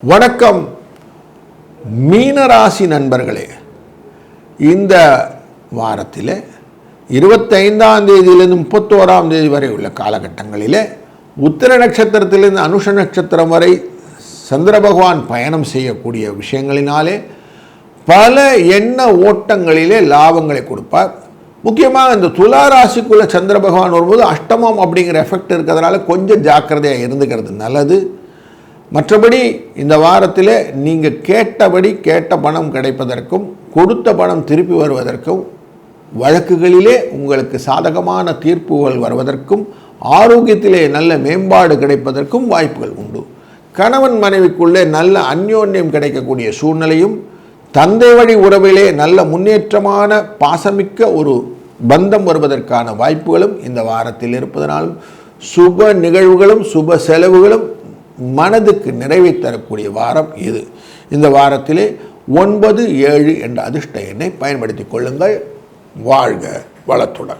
வணக்கம் மீனராசி நண்பர்களே. இந்த வாரத்தில் 25ஆம் தேதியிலிருந்து 31ஆம் தேதி வரை உள்ள காலகட்டங்களில் உத்திர நட்சத்திரத்திலிருந்து அனுஷ நட்சத்திரம் வரை சந்திர பகவான் பயணம் செய்யக்கூடிய விஷயங்களினாலே பல எண்ண ஓட்டங்களிலே லாபங்களை கொடுப்பார். முக்கியமாக இந்த துலா ராசிக்குள்ள சந்திர பகவான் வரும்போது அஷ்டமம் அப்படிங்கிற எஃபெக்ட் இருக்கிறதுனால கொஞ்சம் ஜாக்கிரதையாக இருந்துக்கிறது நல்லது. மற்றபடி இந்த வாரத்தில் நீங்கள் கேட்ட பணம் கிடைப்பதற்கும் கொடுத்த பணம் திருப்பி வருவதற்கும் வழக்குகளிலே உங்களுக்கு சாதகமான தீர்ப்புகள் வருவதற்கும் ஆரோக்கியத்திலே நல்ல மேம்பாடு கிடைப்பதற்கும் வாய்ப்புகள் உண்டு. கணவன் மனைவிக்குள்ளே நல்ல அந்யோன்யம் கிடைக்கக்கூடிய சூழ்நிலையும் தந்தை வழி உறவிலே நல்ல முன்னேற்றமான பாசமிக்க ஒரு பந்தம் வருவதற்கான வாய்ப்புகளும் இந்த வாரத்தில் இருப்பதனாலும் சுப நிகழ்வுகளும் சுப செலவுகளும் மனதுக்கு நிறைவை தரக்கூடிய வாரம் இது. இந்த வாரத்திலே 9, 7 என்ற அதிர்ஷ்ட எண்ணை பயன்படுத்திக் கொள்ளுங்கள். வாழ்க வளத்துடன்.